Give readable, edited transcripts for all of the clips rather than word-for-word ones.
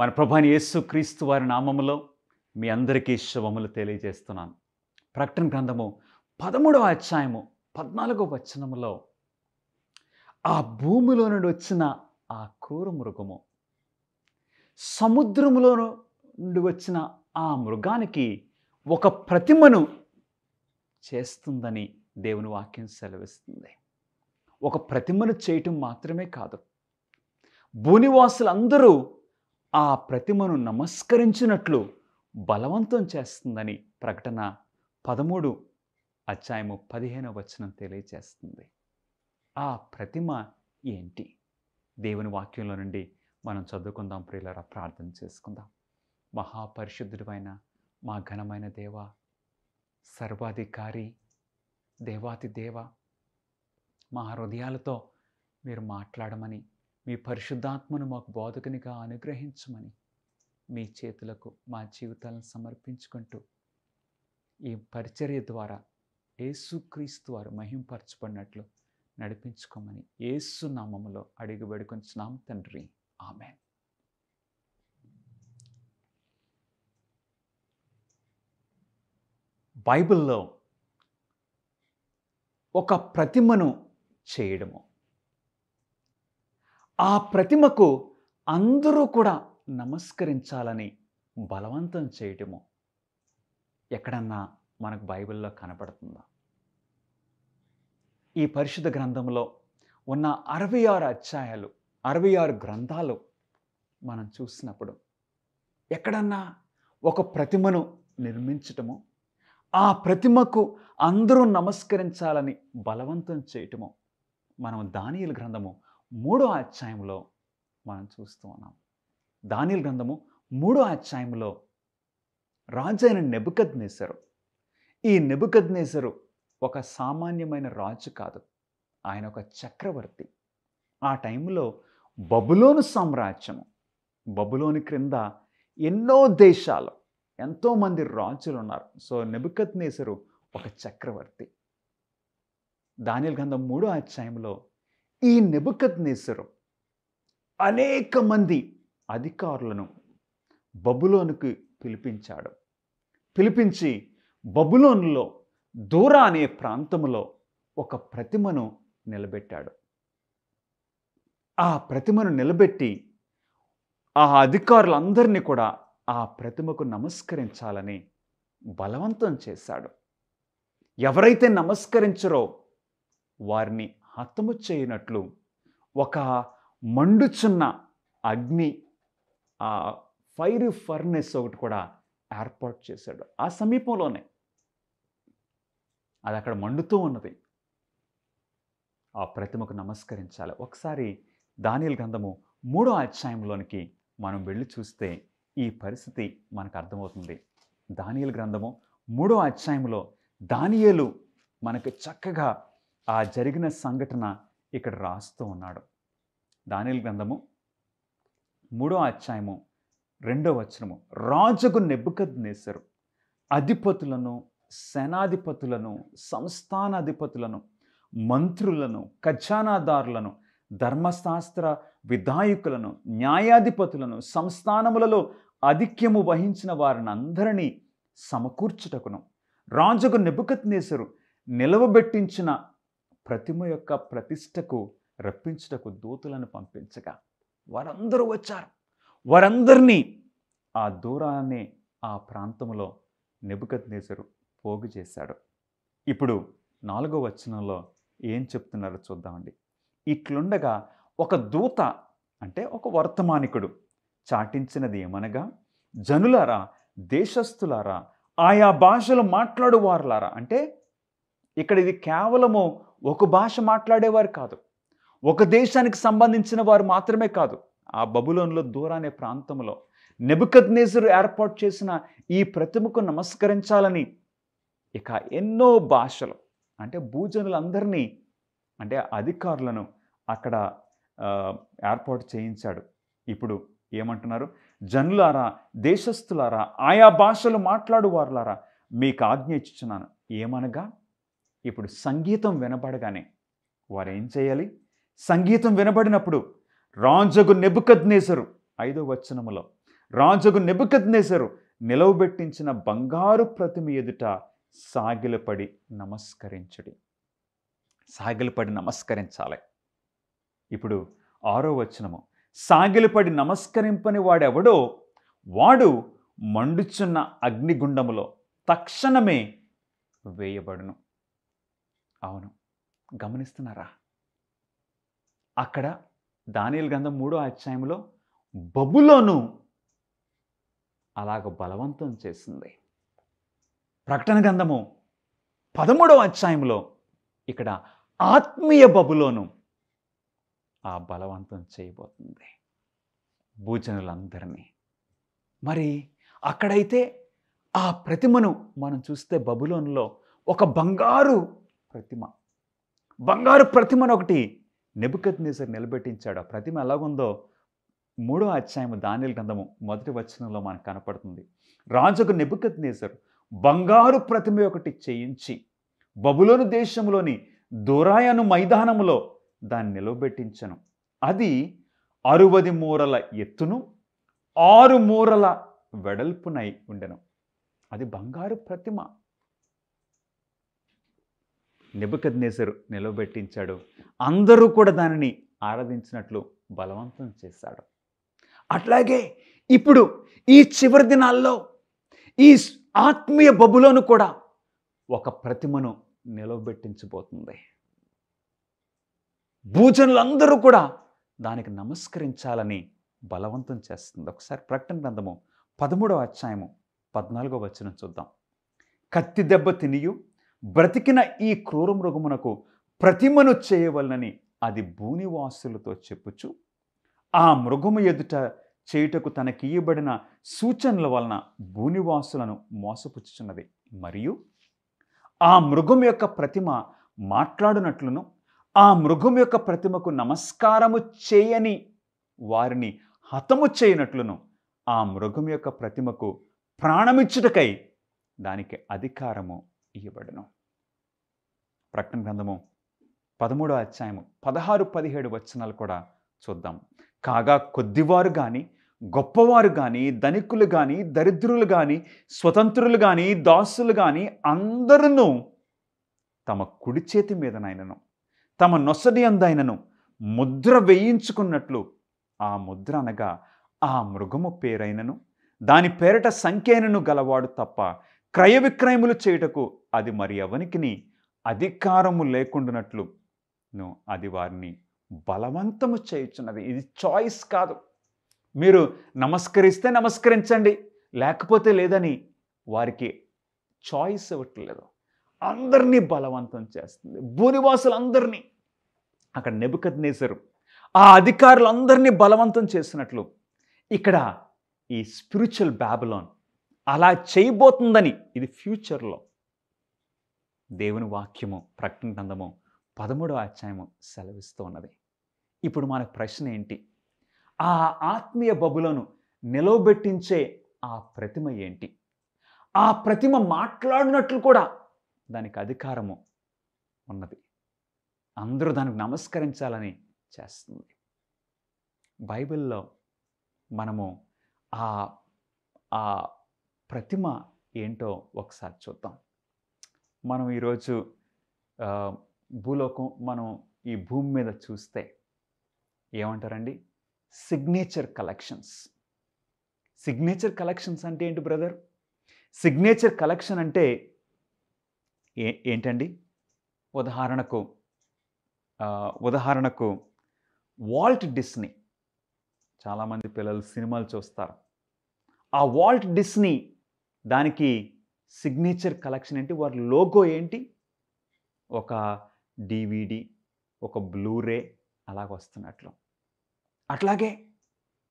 మన ప్రభువైన యేసుక్రీస్తు వారి నామములో మీ అందరికీ శుభములు తెలియజేస్తున్నాను. ప్రకటన గ్రంథము 13వ అధ్యాయము 14వ వచనములో ఆ భూమిలో నుండి వచ్చిన ఆ క్రూర మృగము సముద్రములో నుండి వచ్చిన ఆ మృగానికి ఒక ప్రతిమను చేస్తుందని దేవుని వాక్యం సెలవిస్తుంది. ఒక ప్రతిమను చేయటం మాత్రమే కాదు, భూనివాసులందరూ ఆ ప్రతిమను నమస్కరించినట్లు బలవంతం చేస్తుందని ప్రకటన 13 అధ్యాయము 15వ వచనం తెలియజేస్తుంది. ఆ ప్రతిమ ఏంటి? దేవుని వాక్యంలో నుండి మనం చదువుకుందాం ప్రియులారా, ప్రార్థన చేసుకుందాం. మహాపరిశుద్ధుడైన మా ఘనమైన దేవ, సర్వాధికారి, దేవాతి దేవ, మా హృదయాలతో మీరు మాట్లాడమని, మీ పరిశుద్ధాత్మను మాకు బోధకునిగా అనుగ్రహించమని మీ చేతులకు మా జీవితాలను సమర్పించుకుంటూ ఈ పరిచర్య ద్వారా యేసుక్రీస్తు వారు మహింపరచబడినట్లు నడిపించుకోమని యేసు నామములో అడిగి వేడుకొంచున్నాం తండ్రి, ఆమేన్. బైబిల్లో ఒక ప్రతిమను చేయడము, ఆ ప్రతిమకు అందరూ కూడా నమస్కరించాలని బలవంతం చేయటము ఎక్కడన్నా మనకు బైబిల్లో కనపడుతుందా? ఈ పరిశుద్ధ గ్రంథంలో ఉన్న 66 అధ్యాయాలు, 66 గ్రంథాలు మనం చూసినప్పుడు ఎక్కడన్నా ఒక ప్రతిమను నిర్మించటము, ఆ ప్రతిమకు అందరూ నమస్కరించాలని బలవంతం చేయటము మనం దానియేలు గ్రంథము 3వ అధ్యాయంలో మనం చూస్తూ ఉన్నాం. దానియేలు గ్రంథము 3వ అధ్యాయంలో రాజైన నెబుకద్నెజరు, ఈ నెబుకద్నెజరు ఒక సామాన్యమైన రాజు కాదు, ఆయన ఒక చక్రవర్తి. ఆ టైంలో బబులోను సామ్రాజ్యము, బబులోని క్రింద ఎన్నో దేశాలు, ఎంతోమంది రాజులు ఉన్నారు. సో నెబుకద్నెజరు ఒక చక్రవర్తి. దానియేలు గ్రంథం 3వ అధ్యాయంలో ఈ నెబుకద్నెజరు అనేక మంది అధికారులను బబులోనుకు పిలిపించాడు. పిలిపించి బబులోనులో దూరా అనే ప్రాంతంలో ఒక ప్రతిమను నిలబెట్టాడు. ఆ ప్రతిమను నిలబెట్టి ఆ అధికారులందరినీ కూడా ఆ ప్రతిమకు నమస్కరించాలని బలవంతం చేశాడు. ఎవరైతే నమస్కరించరో వారిని హతము చేయనట్లు ఒక మండుచున్న అగ్ని, ఆ ఫైర్ ఫర్నెస్ ఒకటి కూడా ఏర్పాటు చేశాడు. ఆ సమీపంలోనే అది అక్కడ మండుతూ ఉన్నది. ఆ ప్రతిమకు నమస్కరించాలి. ఒకసారి దానియేలు గ్రంథము 3వ అధ్యాయంలోనికి మనం వెళ్ళి చూస్తే ఈ పరిస్థితి మనకు అర్థమవుతుంది. దానియేలు గ్రంథము 3వ అధ్యాయంలో దానియేలు మనకు చక్కగా ఆ జరిగిన సంఘటన ఇక్కడ రాస్తూ ఉన్నాడు. దానియేలు గ్రంథము 3వ అధ్యాయము 2వ వచనము, రాజుకు నెబుకద్నెజరు అధిపతులను, సేనాధిపతులను, సంస్థానాధిపతులను, మంత్రులను, ఖజానాదారులను, ధర్మశాస్త్ర విధాయకులను, న్యాయాధిపతులను, సంస్థానములలో ఆధిక్యము వహించిన వారిని అందరినీ సమకూర్చుటకును రాజుకు నెబుకద్నెజరు నిలవబెట్టించిన ప్రతిమ యొక్క ప్రతిష్టకు రప్పించుటకు దూతలను పంపించగా వారందరూ వచ్చారు. వారందరినీ ఆ దూరాన్ని ఆ ప్రాంతంలో నెబుకద్నెజరు పోగు చేశాడు. ఇప్పుడు 4వ వచనంలో ఏం చెప్తున్నారో చూద్దామండి. ఇట్లుండగా ఒక దూత, అంటే ఒక వర్తమానికుడు చాటించినది ఏమనగా, జనులారా, దేశస్థులారా, ఆయా భాషలు మాట్లాడువారులారా. అంటే ఇక్కడ ఇది కేవలము ఒక భాష మాట్లాడేవారు కాదు, ఒక దేశానికి సంబంధించిన వారు మాత్రమే కాదు. ఆ బబులోనులో దూరా అనే ప్రాంతంలో నెబుకద్నెజరు ఏర్పాటు చేసిన ఈ ప్రతిమకు నమస్కరించాలని ఇక ఎన్నో భాషలు, అంటే భూజనులందరినీ, అంటే అధికారులను అక్కడ ఏర్పాటు చేయించాడు. ఇప్పుడు ఏమంటున్నారు? జనులారా, దేశస్థులారా, ఆయా భాషలు మాట్లాడువారులారా, మీకు ఆజ్ఞ ఇచ్చుచున్నాను. ఏమనగా, ఇప్పుడు సంగీతం వినబడగానే వారు ఏం చేయాలి? సంగీతం వినబడినప్పుడు రాజుకు నెబుకద్నెజరు 5వ వచనములో రాజుకు నెబుకద్నెజరు నిలవబెట్టించిన బంగారు ప్రతిమ ఎదుట సాగిలపడి నమస్కరించుడి. సాగిలపడి నమస్కరించాలి. ఇప్పుడు 6వ వచనము, సాగిలపడి నమస్కరింపని వాడెవడో వాడు మండుచున్న అగ్నిగుండములో తక్షణమే వేయబడును. అవును, గమనిస్తున్నారా? అక్కడ దానియేలు గ్రంథం 3వ అధ్యాయంలో బబులోను అలాగ బలవంతం చేసింది. ప్రకటన గ్రంథము 13వ అధ్యాయంలో ఇక్కడ ఆత్మీయ బబులోను ఆ బలవంతం చేయబోతుంది భూజనులందరినీ. మరి అక్కడైతే ఆ ప్రతిమను మనం చూస్తే బబులోనులో ఒక బంగారు ప్రతిమను ఒకటి నెబుకద్నెజరు నిలబెట్టించాడు. ఆ ప్రతిమ ఎలాగుందో 3వ అధ్యాయము దానియేలు గ్రంథము 1వ వచనంలో మనకు కనపడుతుంది. రాజుకు నెబుకద్నెజరు బంగారు ప్రతిమ ఒకటి చేయించి బబులోను దేశంలోని దోరాయను మైదానములో దాన్ని నిలబెట్టించను. అది 60 మూరల ఎత్తును 6 మూరల వెడల్పునై ఉండెను. అది బంగారు ప్రతిమ. నెబుకద్నెజరు నిలబెట్టించాడు. అందరూ కూడా దానిని ఆరాధించినట్లు బలవంతం చేశాడు. అట్లాగే ఇప్పుడు ఈ చివరి దినాల్లో ఈ ఆత్మీయ బబులోను కూడా ఒక ప్రతిమను నిలబెట్టించబోతుంది. భూజనులందరూ కూడా దానికి నమస్కరించాలని బలవంతం చేస్తుంది. ఒకసారి ప్రకటన గ్రంథము 13వ అధ్యాయము 14వ వచనం చూద్దాం. కత్తి దెబ్బ తినియు బ్రతికిన ఈ క్రూర మృగమునకు ప్రతిమను చేయవలనని అది భూనివాసులతో చెప్పుచు ఆ మృగము ఎదుట చేయుటకు తనకియ్యబడిన సూచనల వలన భూనివాసులను మోసపుచ్చుచున్నది. మరియు ఆ మృగం యొక్క ప్రతిమ మాట్లాడునట్లును ఆ మృగం యొక్క ప్రతిమకు నమస్కారము చేయని వారిని హతము చేయనట్లును ఆ మృగం యొక్క ప్రతిమకు ప్రాణమిచ్చుటకై దానికి అధికారము ఇవ్వబడును. ప్రకటన గ్రంథము 13వ అధ్యాయము 16-17 వచనాలు కూడా చూద్దాం. కాగా కొద్దివారు కానీ గొప్పవారు కానీ ధనికులు కానీ దరిద్రులు కానీ స్వతంత్రులు కానీ దాసులు కానీ అందరూ తమ కుడి చేతి మీదనైనను తమ నొసటి అందైనను ముద్ర వేయించుకున్నట్లు ఆ ముద్ర అనగా ఆ మృగము పేరైనను దాని పేరట సంఖ్యైనను గలవాడు తప్ప క్రయ విక్రయములు చేయుటకు అది మరి ఎవనికిని అధికారము లేకుండానట్లు అది వారిని బలవంతము చేయుచున్నది. ఇది చాయిస్ కాదు. మీరు నమస్కరిస్తే నమస్కరించండి, లేకపోతే లేదని వారికి చాయిస్ ఇవ్వట్లేదు. అందరినీ బలవంతం చేస్తుంది. భూనివాసులందరినీ. అక్కడ నెబుకద్నెజరు ఆ అధికారులందరినీ బలవంతం చేసినట్లు ఇక్కడ ఈ స్పిరిచువల్ బాబిలోన్ అలా చేయబోతుందని ఇది ఫ్యూచర్లో దేవుని వాక్యము ప్రకటన గ్రంథము 13వ అధ్యాయము సెలవిస్తూ ఉన్నది. ఇప్పుడు మన ప్రశ్న ఏంటి? ఆ ఆత్మీయ బబులోను నిలవబెట్టించే ఆ ప్రతిమ ఏంటి? ఆ ప్రతిమ మాట్లాడినట్లు కూడా దానికి అధికారము ఉన్నది. అందరూ దానికి నమస్కరించాలని చేస్తుంది. బైబిల్లో మనము ఆ ప్రతిమ ఏంటో ఒకసారి చూద్దాం. మనం ఈరోజు మనం ఈ భూమి మీద చూస్తే ఏమంటారండి? Signature collections. సిగ్నేచర్ కలెక్షన్స్ అంటే ఏంటి బ్రదర్? సిగ్నేచర్ కలెక్షన్ అంటే ఏంటండి? ఉదాహరణకు వాల్ట్ డిస్నీ. చాలామంది పిల్లలు సినిమాలు చూస్తారు. ఆ వాల్ట్ డిస్నీ దానికి సిగ్నేచర్ కలెక్షన్ ఏంటి? వారి లోగో ఏంటి? ఒక DVD, ఒక బ్లూరే అలాగ వస్తున్నట్లు. అట్లాగే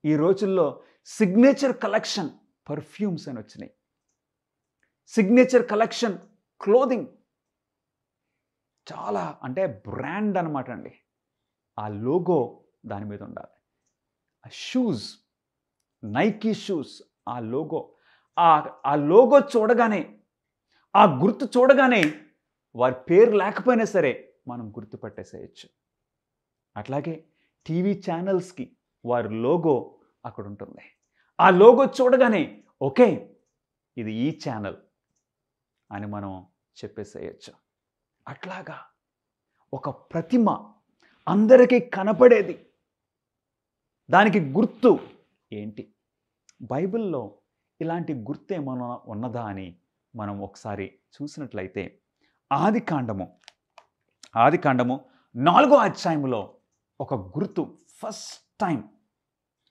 ఈ రోజుల్లో సిగ్నేచర్ కలెక్షన్ పర్ఫ్యూమ్స్ అని వచ్చినాయి. Signature collection clothing. చాలా అంటే బ్రాండ్ అనమాట అండి. ఆ లోగో దాని మీద ఉండాలి. ఆ షూస్, నైకీ షూస్, ఆ లోగో చూడగానే, ఆ గుర్తు చూడగానే వారి పేరు లేకపోయినా సరే మనం గుర్తుపట్టేసేయచ్చు. అట్లాగే టీవీ ఛానల్స్కి వారి లోగో అక్కడ ఉంటుంది. ఆ లోగో చూడగానే ఓకే, ఇది ఈ ఛానల్ అని మనం చెప్పేసేయచ్చు. అట్లాగా ఒక ప్రతిమ అందరికీ కనపడేది, దానికి గుర్తు ఏంటి? బైబిల్లో ఇలాంటి గుర్తు ఏమైనా ఉన్నదా అని మనం ఒకసారి చూసినట్లయితే ఆదికాండము 4వ అధ్యాయంలో ఒక గుర్తు, ఫస్ట్ టైం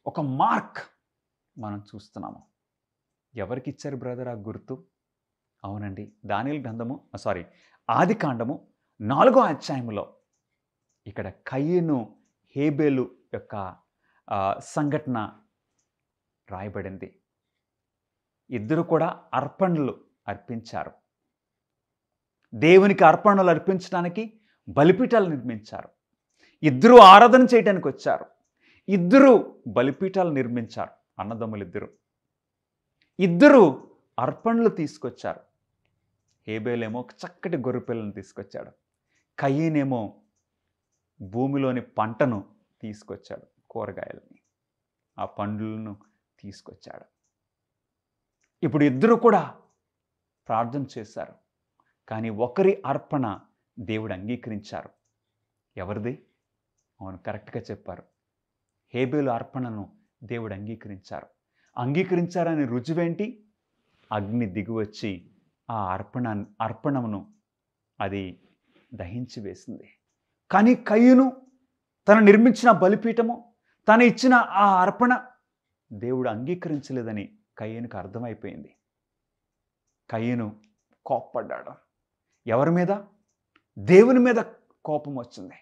ఒక మార్క్ మనం చూస్తున్నాము. ఎవరికి ఇచ్చారు బ్రదర్ ఆ గుర్తు? అవునండి, దానియేలు గ్రంథము ఆదికాండము 4వ అధ్యాయంలో ఇక్కడ కయీను హేబేలు యొక్క సంఘటన రాయబడింది. ఇద్దరు కూడా అర్పణలు అర్పించారు. దేవునికి అర్పణలు అర్పించడానికి బలిపీఠాలు నిర్మించారు. ఇద్దరు ఆరాధన చేయడానికి వచ్చారు. ఇద్దరు బలిపీఠాలు నిర్మించారు. అన్నదమ్ములు ఇద్దరు అర్పణలు తీసుకొచ్చారు. హేబేలేమో ఒక చక్కటి గొర్రెపిల్లను తీసుకొచ్చాడు. కయీనేమో భూమిలోని పంటను తీసుకొచ్చాడు, కూరగాయలని, ఆ పండ్లను తీసుకొచ్చాడు. ఇప్పుడు ఇద్దరు కూడా ప్రార్థన చేశారు. కానీ ఒకరి అర్పణ దేవుడు అంగీకరించారు. ఎవరిది? అవును, కరెక్ట్గా చెప్పారు. హేబేలు అర్పణను దేవుడు అంగీకరించారని రుజువేంటి? అగ్ని దిగివచ్చి ఆ అర్పణమును అది దహించి వేసింది. కానీ కయీను తను నిర్మించిన బలిపీఠము, తను ఇచ్చిన ఆ అర్పణ దేవుడు అంగీకరించలేదని కయీనుకు అర్థమైపోయింది. కయీను కోప్పడ్డాడు. ఎవరి మీద? దేవుని మీద కోపం వచ్చింది.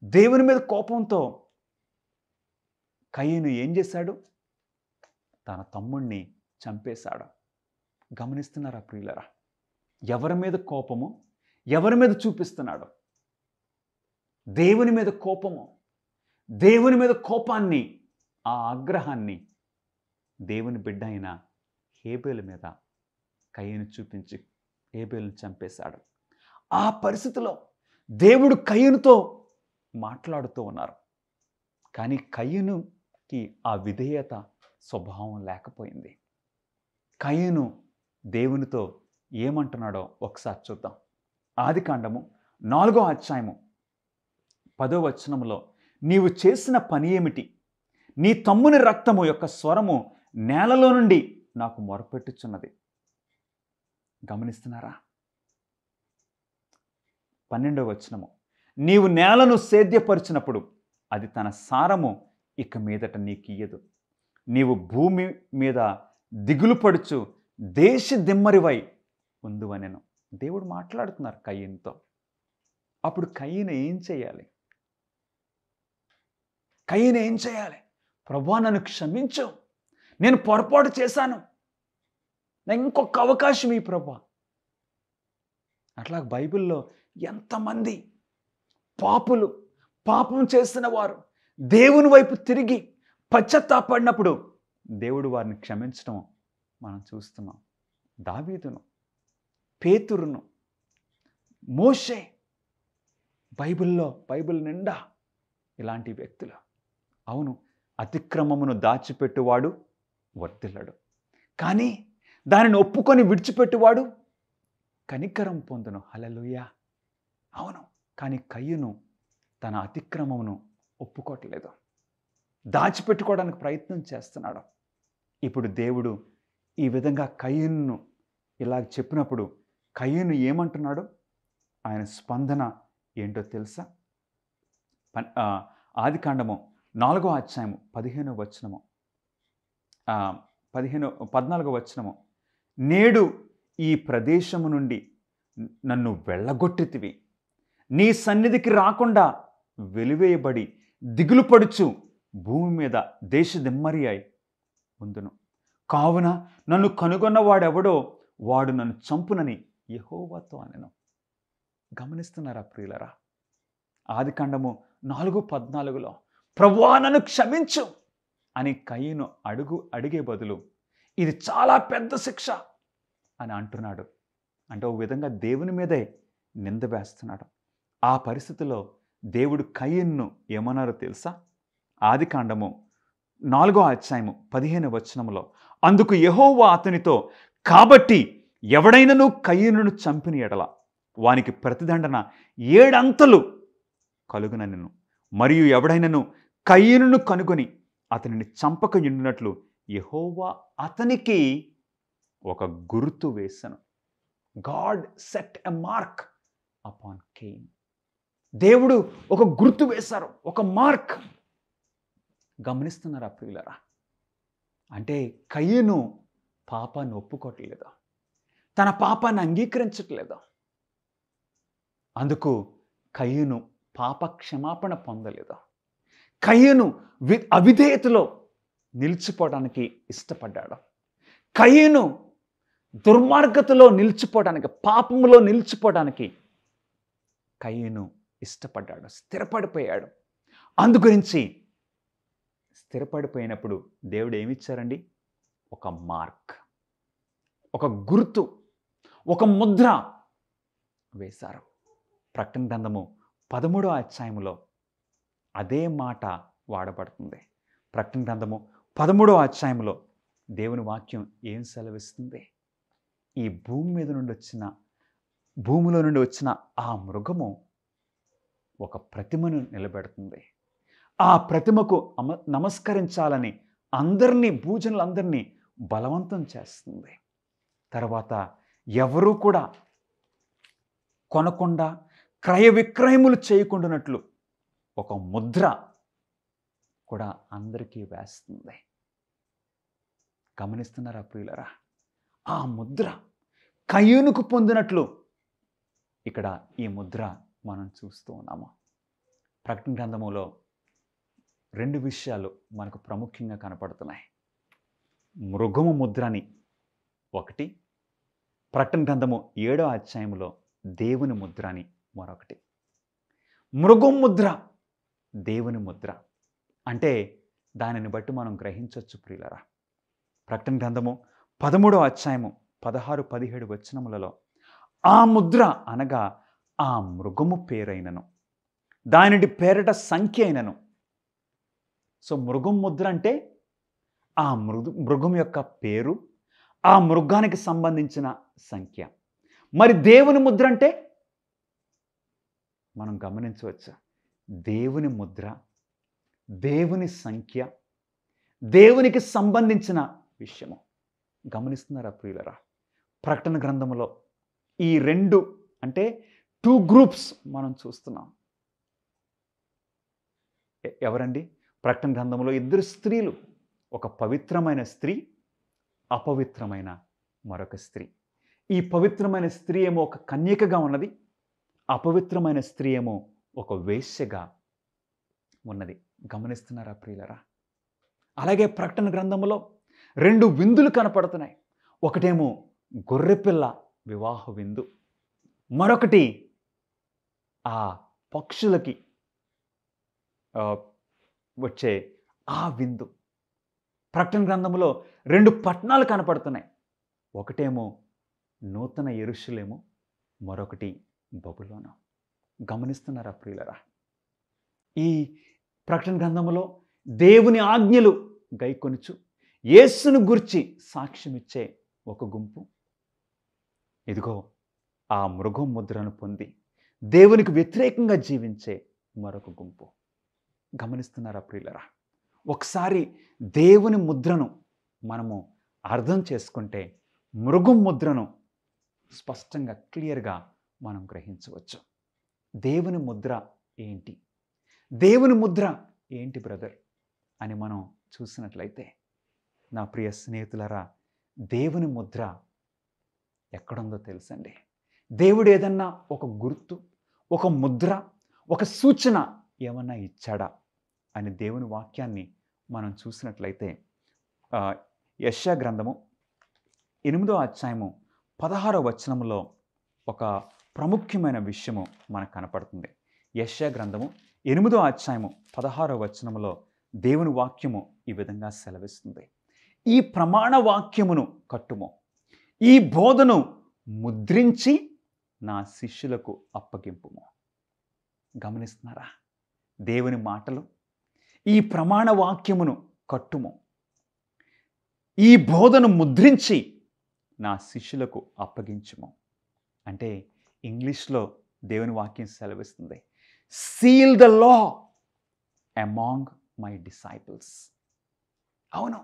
దేవుని మీద కోపంతో కయీను ఏం చేశాడు? తన తమ్ముణ్ణి చంపేశాడు. గమనిస్తున్నారా ప్రియులరా? ఎవరి మీద కోపము, ఎవరి మీద చూపిస్తున్నాడు? దేవుని మీద కోపము. దేవుని మీద కోపాన్ని, ఆ ఆగ్రహాన్ని దేవుని బిడ్డ అయిన హేబేలు మీద కయీను చూపించి హేబేలును చంపేశాడు. ఆ పరిస్థితిలో దేవుడు కయీనుతో మాట్లాడుతూ ఉన్నారు. కానీ కయీనుకి ఆ విధేయత స్వభావం లేకపోయింది. కయీను దేవునితో ఏమంటున్నాడో ఒకసారి చూద్దాం. ఆదికాండము 4వ అధ్యాయము 10వ వచనంలో, నీవు చేసిన పని ఏమిటి? నీ తమ్ముని రక్తము యొక్క స్వరము నేలలో నుండి నాకు మొరపెట్టుచున్నది. గమనిస్తున్నారా? 12వ వచనము, నీవు నేలను సేద్యపరిచినప్పుడు అది తన సారము ఇక మీదట నీకియ్యదు. నీవు భూమి మీద దిగులు పడుచు దేశ దిమ్మరివై ఉందువనెను. దేవుడు మాట్లాడుతున్నారు కయీనుతో. అప్పుడు కయీను ఏం చేయాలి? కయీను ఏం చేయాలి? ప్రభువా, నన్ను క్షమించు, నేను పొరపాటు చేశాను, నాకు ఇంకొక అవకాశం ఈ ప్రభువా. అట్లా బైబిల్లో ఎంతమంది పాపులు, పాపం చేసిన వారు దేవుని వైపు తిరిగి పశ్చాత్తాపడినప్పుడు దేవుడు వారిని క్షమించడం మనం చూస్తున్నాం. దావీదును, పేతురును, మోషే, బైబిల్ నిండా ఇలాంటి వ్యక్తులు. అవును, అతిక్రమమును దాచిపెట్టువాడు వర్ధిల్లడు, కానీ దానిని ఒప్పుకొని విడిచిపెట్టువాడు కనికరం పొందును. హల్లెలూయా. అవును, కానీ కయీను తన అతిక్రమమును ఒప్పుకోవట్లేదు, దాచిపెట్టుకోవడానికి ప్రయత్నం చేస్తున్నాడు. ఇప్పుడు దేవుడు ఈ విధంగా కయీనును ఇలా చెప్పినప్పుడు కయీను ఏమంటున్నాడు? ఆయన స్పందన ఏంటో తెలుసా? ఆదికాండము 4వ అధ్యాయము 15వ వచనము, 14వ వచనము, నేడు ఈ ప్రదేశము నుండి నన్ను వెళ్ళగొట్టితివి, నీ సన్నిధికి రాకుండా వెలివేయబడి దిగులు పడుచు భూమి మీద దేశదిమ్మరి అయి ఉందును. కావున నన్ను కనుగొన్నవాడెవడో వాడు నన్ను చంపునని యెహోవాతో అనెను. గమనిస్తున్నారా ప్రియులరా? ఆదికాండము 4:14లో ప్రభువా నన్ను క్షమించు అని కయీను అడిగే బదులు ఇది చాలా పెద్ద శిక్ష అని అంటున్నాడు. అంటే ఒక విధంగా దేవుని మీదే నింద వేస్తున్నాడు. ఆ పరిస్థితిలో దేవుడు కయీనును ఏమన్నారో తెలుసా? ఆదికాండము 4వ అధ్యాయము 15వ వచనములో, అందుకు యెహోవా అతనితో, కాబట్టి ఎవడైనను కయీనును చంపిన ఎడల వానికి ప్రతిదండన 7 అంతలు కలుగుననెను. మరియు ఎవడైనను కయీనును కనుగొని అతనిని చంపక ఉండినట్లు యెహోవా అతనికి ఒక గుర్తు వేసెను. God set a mark upon Cain. దేవుడు ఒక గుర్తు వేశారు, ఒక మార్క్. గమనిస్తున్నారా ప్రియులరా? అంటే కయీను పాపాన్ని ఒప్పుకోవట్లేదు, తన పాపాన్ని అంగీకరించట్లేదు. అందుకు కయీను పాప క్షమాపణ పొందలేదు. కయీను అవిధేయతలో నిలిచిపోవడానికి ఇష్టపడ్డాడు. కయీను దుర్మార్గతలో నిలిచిపోవడానికి, పాపములో నిలిచిపోవడానికి కయీను ఇష్టపడ్డాడు, స్థిరపడిపోయాడు. అందుగురించి స్థిరపడిపోయినప్పుడు దేవుడు ఏమిచ్చారండి? ఒక మార్క్, ఒక గుర్తు, ఒక ముద్ర వేశారు. ప్రకటన గ్రంథము 13వ అధ్యాయములో అదే మాట వాడబడుతుంది. ప్రకటన గ్రంథము 13వ అధ్యాయములో దేవుని వాక్యం ఏం సెలవిస్తుంది? ఈ భూమిలో నుండి వచ్చిన ఆ మృగము ఒక ప్రతిమను నిలబెడుతుంది. ఆ ప్రతిమకు నమస్కరించాలని భూజనులందరినీ బలవంతం చేస్తుంది. తర్వాత ఎవరూ కూడా కొనకుండా, క్రయ విక్రయములు చేయకుండానట్లు ఒక ముద్ర కూడా అందరికీ వేస్తుంది. గమనిస్తున్నారా ప్రియులరా? ఆ ముద్ర కయీనుకు పొందినట్లు ఇక్కడ ఈ ముద్ర మనం చూస్తూ ఉన్నాము. ప్రకటన గ్రంథములో 2 విషయాలు మనకు ప్రాముఖ్యంగా కనపడుతున్నాయి. మృగము ముద్రని ఒకటి, ప్రకటన గ్రంథము 7వ అధ్యాయంలో దేవుని ముద్ర అని మరొకటి. మృగం ముద్ర, దేవుని ముద్ర అంటే దానిని బట్టి మనం గ్రహించవచ్చు ప్రియులరా. ప్రకటన గ్రంథము 13వ అధ్యాయము 16-17 వచనములలో ఆ ముద్ర అనగా ఆ మృగము పేరైనను, దానిటి పేరట సంఖ్య అయినను. సో మృగం ముద్ర అంటే ఆ మృగం యొక్క పేరు, ఆ మృగానికి సంబంధించిన సంఖ్య. మరి దేవుని ముద్ర అంటే మనం గమనించవచ్చు, దేవుని ముద్ర, దేవుని సంఖ్య, దేవునికి సంబంధించిన విషయము. గమనిస్తున్నారా ప్రియులరా? ప్రకటన గ్రంథములో ఈ 2 అంటే 2 గ్రూప్స్ మనం చూస్తున్నాం. ఎవరండి? ప్రకటన గ్రంథంలో 2 స్త్రీలు, ఒక పవిత్రమైన స్త్రీ, అపవిత్రమైన మరొక స్త్రీ. ఈ పవిత్రమైన స్త్రీ ఏమో ఒక కన్యకగా ఉన్నది, అపవిత్రమైన స్త్రీ ఏమో ఒక వేశ్యగా ఉన్నది. గమనిస్తున్నారా ప్రియులరా? అలాగే ప్రకటన గ్రంథంలో 2 విందులు కనపడుతున్నాయి. ఒకటేమో గొర్రెపిల్ల వివాహ విందు, మరొకటి ఆ పక్షులకి వచ్చే ఆ విందు. ప్రకటన గ్రంథంలో 2 పట్టణాలు కనపడుతున్నాయి. ఒకటేమో నూతన యెరూషలేము, మరొకటి బబులోను. గమనిస్తున్నారా ప్రియులరా? ఈ ప్రకటన గ్రంథంలో దేవుని ఆజ్ఞలు గైకొనుచు యేసును గురించి సాక్ష్యమిచ్చే ఒక గుంపు, ఇదిగో ఆ మృగం ముద్రను పొంది దేవునికి వ్యతిరేకంగా జీవించే మరొక గుంపు. గమనిస్తున్నారా ప్రియులరా? ఒకసారి దేవుని ముద్రను మనము అర్థం చేసుకుంటే మృగం ముద్రను స్పష్టంగా క్లియర్గా మనం గ్రహించవచ్చు. దేవుని ముద్ర ఏంటి? దేవుని ముద్ర ఏంటి బ్రదర్ అని మనం చూసినట్లయితే, నా ప్రియ స్నేహితులరా, దేవుని ముద్ర ఎక్కడుందో తెలుసండి. దేవుడు ఏదన్నా ఒక గుర్తు, ఒక ముద్ర, ఒక సూచన ఏమన్నా ఇచ్చాడా అని దేవుని వాక్యాన్ని మనం చూసినట్లయితే, యెషయా గ్రంథము 8వ అధ్యాయము 16వ వచనములో ఒక ప్రాముఖ్యమైన విషయము మనకు కనపడుతుంది. యెషయా గ్రంథము 8వ అధ్యాయము 16వ వచనములో దేవుని వాక్యము ఈ విధంగా సెలవిస్తుంది. ఈ ప్రమాణ వాక్యమును కట్టుము, ఈ బోధను ముద్రించి నా శిష్యులకు అప్పగింపుము. గమనిస్తున్నారా? దేవుని మాటలు, ఈ ప్రమాణ వాక్యమును కట్టుము. ఈ బోధను ముద్రించి నా శిష్యులకు అప్పగించుము. అంటే ఇంగ్లీష్లో దేవుని వాక్యం సెలవిస్తుంది, seal the law among my disciples. అవును,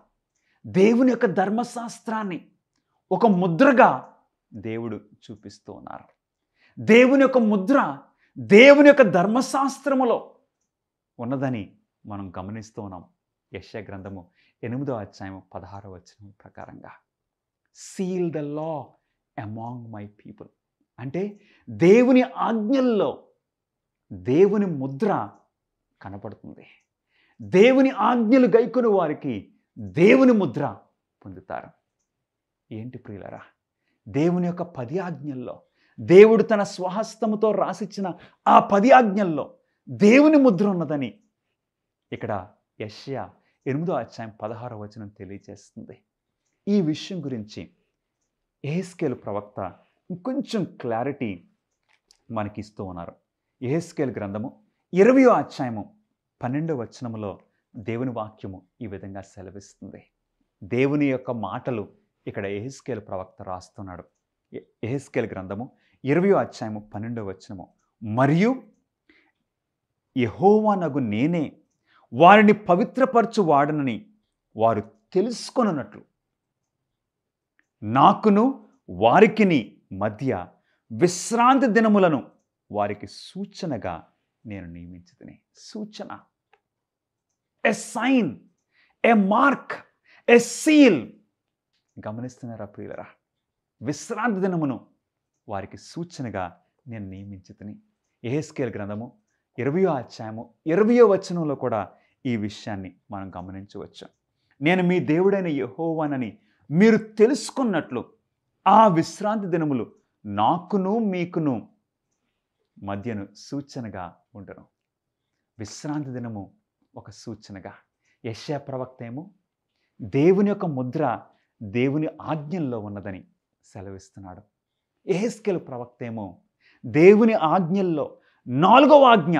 దేవుని యొక్క ధర్మశాస్త్రాన్ని ఒక ముద్రగా దేవుడు చూపిస్తూ ఉన్నారు. దేవుని యొక్క ముద్ర దేవుని యొక్క ధర్మశాస్త్రములో ఉన్నదని మనం గమనిస్తూ ఉన్నాం. యెషయా గ్రంథము 8వ అధ్యాయం 16వ వచనం ప్రకారంగా, seal the law among my people. అంటే దేవుని ఆజ్ఞల్లో దేవుని ముద్ర కనపడుతుంది. దేవుని ఆజ్ఞలు గైకొని వారికి దేవుని ముద్ర పొందుతారు. ఏంటి ప్రియులరా, దేవుని యొక్క 10 ఆజ్ఞల్లో, దేవుడు తన స్వహస్తముతో రాసిచ్చిన ఆ 10 ఆజ్ఞల్లో దేవుని ముద్ర ఉన్నదని ఇక్కడ యెషయా 8వ అధ్యాయం 16వ వచనం తెలియజేస్తుంది. ఈ విషయం గురించి యెహెజ్కేలు ప్రవక్త ఇంకొంచెం క్లారిటీ మనకిస్తూ ఉన్నారు. యెహెజ్కేలు గ్రంథము 20వ అధ్యాయము 12వ వచనములో దేవుని వాక్యము ఈ విధంగా సెలవిస్తుంది. దేవుని యొక్క మాటలు ఇక్కడ యెహెజ్కేలు ప్రవక్త రాస్తున్నాడు. యెహెజ్కేలు గ్రంథము 20వ అధ్యాయము 12వ వచనము, మరియు యెహోవానగు నేనే వారిని పవిత్రపరచు వాడనని వారు తెలుసుకొనున్నట్లు నాకును వారికిని మధ్య విశ్రాంతి దినములను వారికి సూచనగా నేను నియమించుతుని. సూచన, a sign, a mark, a seal. గమనిస్తున్నారా ప్రియులరా? విశ్రాంతి దినమును వారికి సూచనగా నేను నియమించుతుని. యెహెజ్కేలు గ్రంథము 20వ అధ్యాయము 20వ వచనంలో కూడా ఈ విషయాన్ని మనం గమనించవచ్చు. నేను మీ దేవుడైన యెహోవానని మీరు తెలుసుకున్నట్లు ఆ విశ్రాంతి దినములు నాకును మీకును మధ్యను సూచనగా ఉండును. విశ్రాంతి దినము ఒక సూచనగా. యెషయా ప్రవక్త ఏమో దేవుని యొక్క ముద్ర దేవుని ఆజ్ఞల్లో ఉన్నదని సెలవిస్తున్నాడు. యెహెజ్కేలు ప్రవక్త ఏమో దేవుని ఆజ్ఞల్లో 4వ ఆజ్ఞ,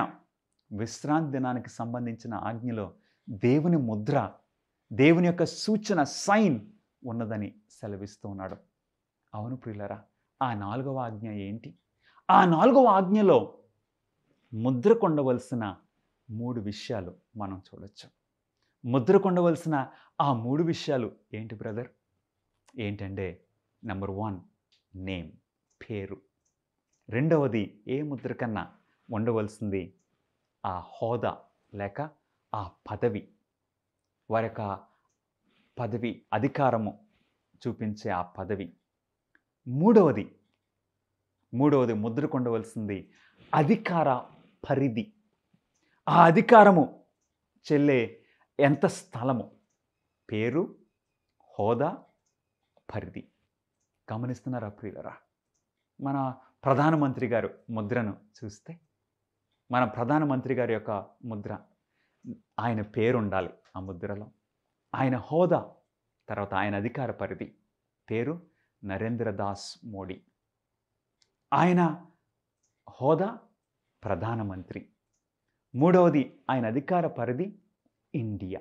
విశ్రాంతి దినానికి సంబంధించిన ఆజ్ఞలో దేవుని ముద్ర, దేవుని యొక్క సూచన, సైన్ ఉన్నదని సెలవిస్తూ ఉన్నాడు. అవును ప్రియులరా, ఆ 4వ ఆజ్ఞ ఏంటి? ఆ 4వ ఆజ్ఞలో ముద్ర కొండవలసిన 3 విషయాలు మనం చూడొచ్చు. ముద్ర కొండవలసిన ఆ 3 విషయాలు ఏంటి బ్రదర్? ఏంటంటే, నెంబర్ 1 నేమ్, పేరు. రెండవది, ఏ ముద్ర కన్నా ఉండవలసింది ఆ హోదా లేక ఆ పదవి, వారి యొక్క పదవి, అధికారము చూపించే ఆ పదవి. మూడవది ముద్ర కొండవలసింది అధికార పరిధి, ఆ అధికారము చెల్లే ఎంత స్థలము, పేరు, హోదా, పరిధి. గమనిస్తున్నారా ప్రియులరా? మన ప్రధానమంత్రి గారు ముద్రను చూస్తే, మన ప్రధానమంత్రి గారి యొక్క ముద్ర, ఆయన పేరు ఉండాలి ఆ ముద్రలో, ఆయన హోదా, తర్వాత ఆయన అధికార పరిధి. పేరు నరేంద్ర దాస్ మోడీ, ఆయన హోదా ప్రధానమంత్రి. మూడవది ఆయన అధికార పరిధి ఇండియా,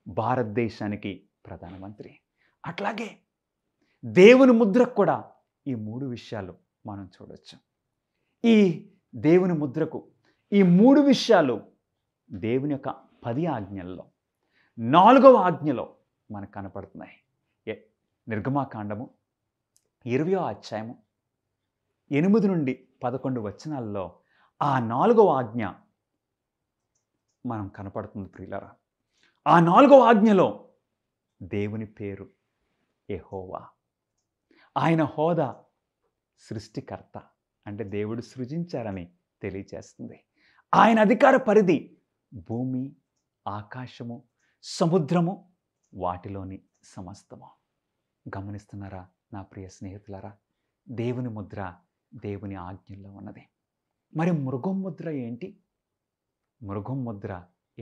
భారతదేశానికి ప్రధానమంత్రి. అట్లాగే దేవుని ముద్రకు కూడా ఈ 3 విషయాలు మనం చూడొచ్చు. ఈ దేవుని ముద్రకు ఈ 3 విషయాలు దేవుని యొక్క 10 ఆజ్ఞల్లో 4వ ఆజ్ఞలో మనకు కనపడుతున్నాయి. నిర్గమాకాండము 20వ అధ్యాయము 8 నుండి 11 వచనాల్లో ఆ 4వ ఆజ్ఞ మనం కనపడుతుంది ప్రియులరా. ఆ 4వ ఆజ్ఞలో దేవుని పేరు యెహోవా, ఆయన హోదా సృష్టికర్త, అంటే దేవుడు సృజించారని తెలియజేస్తుంది. ఆయన అధికార పరిధి భూమి, ఆకాశము, సముద్రము, వాటిలోని సమస్తము. గమనిస్తున్నారా నా ప్రియ స్నేహితులారా? దేవుని ముద్ర దేవుని ఆజ్ఞల్లో ఉన్నది. మరి మృగం ముద్ర ఏంటి? మృగం ముద్ర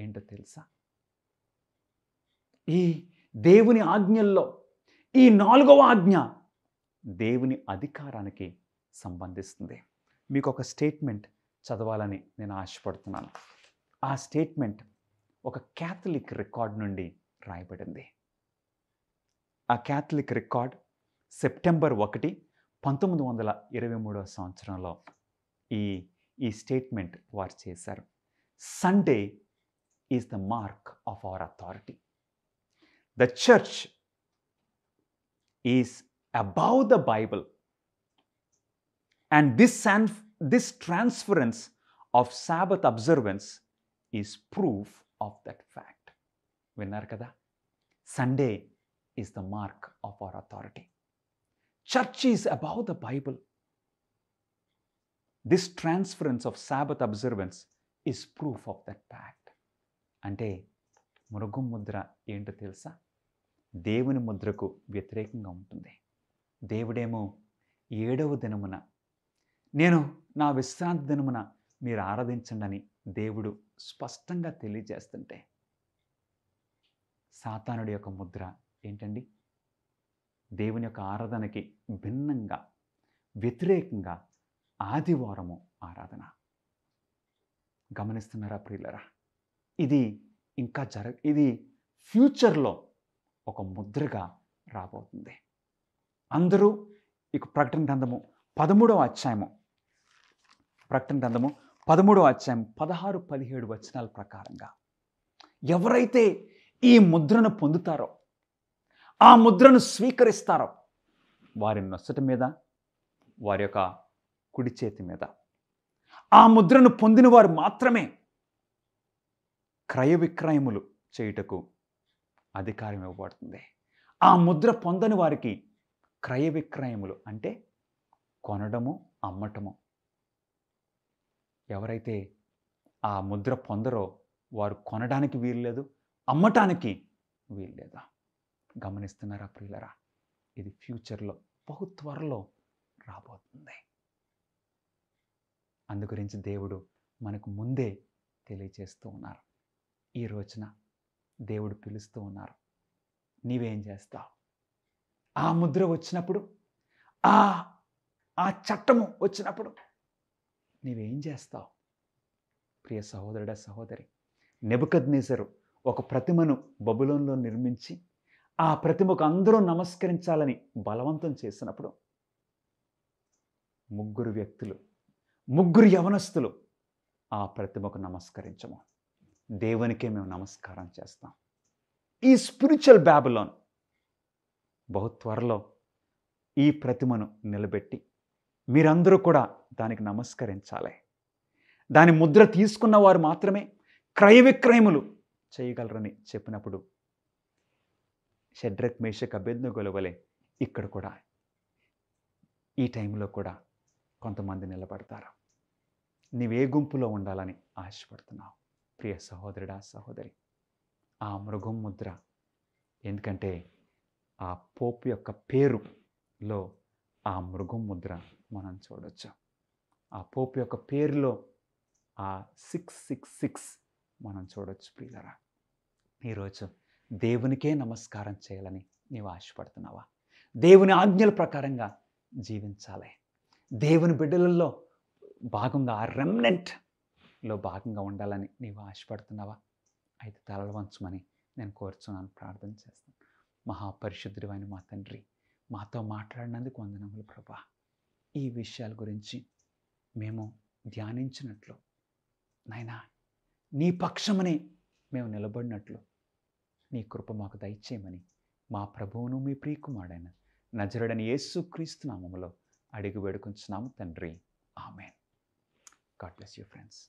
ఏంటో తెలుసా? ఈ దేవుని ఆజ్ఞల్లో ఈ 4వ ఆజ్ఞ దేవుని అధికారానికి సంబంధిస్తుంది. మీకు ఒక స్టేట్మెంట్ చదవాలని నేను ఆశపడుతున్నాను. ఆ స్టేట్మెంట్ ఒక క్యాథలిక్ రికార్డ్ నుండి రాయబడింది. ఆ క్యాథలిక్ రికార్డ్ సెప్టెంబర్ 1, 1923 సంవత్సరంలో ఈ స్టేట్మెంట్ వారు చేశారు. Sunday is the mark of our authority. The church is above the Bible and this transference of Sabbath observance is proof of that fact. విన్నారు కదా, Sunday is the mark of our authority. Church is above the Bible. This transference of Sabbath observance is proof of that fact. అంటే మృగం ముద్ర ఏంటో తెలుసా? దేవుని ముద్రకు వ్యతిరేకంగా ఉంటుంది. దేవుడేమో 7వ దినమున నేను నా విశ్రాంతి దినమున మీరు ఆరాధించండి అని దేవుడు స్పష్టంగా తెలియజేస్తుంటే, సాతానుడి యొక్క ముద్ర ఏంటండి? దేవుని యొక్క ఆరాధనకి భిన్నంగా, వ్యతిరేకంగా ఆదివారము ఆరాధన. గమనిస్తున్నారా ప్రియులరా? ఇది ఫ్యూచర్లో ఒక ముద్రగా రాబోతుంది. అందరూ ఇక ప్రకటన గ్రంథము 13వ అధ్యాయము 16-17 వచనాల ప్రకారంగా ఎవరైతే ఈ ముద్రను పొందుతారో, ఆ ముద్రను స్వీకరిస్తారో, వారి నొసటి మీద, వారి యొక్క కుడి చేతి మీద ఆ ముద్రను పొందిన వారు మాత్రమే క్రయ విక్రయములు చేయుటకు అధికారం ఇవ్వబడుతుంది. ఆ ముద్ర పొందని వారికి క్రయ విక్రయములు అంటే కొనడము, అమ్మటము. ఎవరైతే ఆ ముద్ర పొందరో వారు కొనడానికి వీల్లేదు, అమ్మటానికి వీల్లేదు. గమనిస్తున్నారా ప్రియులరా? ఇది ఫ్యూచర్లో బహు త్వరలో రాబోతుంది. అందు గురించి దేవుడు మనకు ముందే తెలియజేస్తూ ఉన్నారు. ఈ రోజున దేవుడు పిలుస్తూ ఉన్నారు, నీవేం చేస్తావు? ఆ ముద్ర వచ్చినప్పుడు, ఆ చట్టము వచ్చినప్పుడు నీవేం చేస్తావు? ప్రియ సహోదరుడా, సహోదరి, నెబుకద్నెజరు ఒక ప్రతిమను బబులోనులో నిర్మించి ఆ ప్రతిమకు అందరూ నమస్కరించాలని బలవంతం చేసినప్పుడు 3 యవనస్తులు ఆ ప్రతిమకు నమస్కరించము, దేవునికే మేము నమస్కారం చేస్తాం. ఈ స్పిరిచువల్ బ్యాబిలోన్ బహు త్వరలో ఈ ప్రతిమను నిలబెట్టి మీరందరూ కూడా దానికి నమస్కరించాలి. దాని ముద్ర తీసుకున్న వారు మాత్రమే క్రయ విక్రయములు చేయగలరని చెప్పినప్పుడు షడ్రక్, మేషక్, అబేద్నెగోల వలె ఇక్కడ కూడా ఈ టైంలో కూడా కొంతమంది నిలబడతారు. నీవే గుంపులో ఉండాలని ఆశపడుతున్నావు ప్రియ సహోదరుడా, సహోదరి? ఆ మృగం ముద్ర, ఎందుకంటే ఆ పోపు యొక్క పేరులో ఆ మృగం ముద్ర మనం చూడవచ్చు. ఆ పోపు యొక్క పేరులో ఆ 666 మనం చూడవచ్చు ప్రియులరా. ఈరోజు దేవునికే నమస్కారం చేయాలని నీవు ఆశపడుతున్నావా? దేవుని ఆజ్ఞల ప్రకారంగా జీవించాలి. దేవుని బిడ్డలలో భాగంగా, ఆ రెమ్నెంట్లో భాగంగా ఉండాలని నీవు ఆశపడుతున్నావా? అయితే తలలు వంచమని నేను కోరుచున్నాను, ప్రార్థన చేస్తాను. మహాపరిశుద్ధుడైన మా తండ్రి, మాతో మాట్లాడినందుకు వందనములు ప్రభా. ఈ విషయాల గురించి మేము ధ్యానించినట్లు నాయనా, నీ పక్షమనే మేము నిలబడినట్లు నీ కృప మాకు దయచేయమని మా ప్రభువును మీ ప్రియకుమారుడైన నజరుడైన యేసుక్రీస్తు నామములో అడిగి వేడుకొంచున్నాము తండ్రి. Amen. God bless you friends.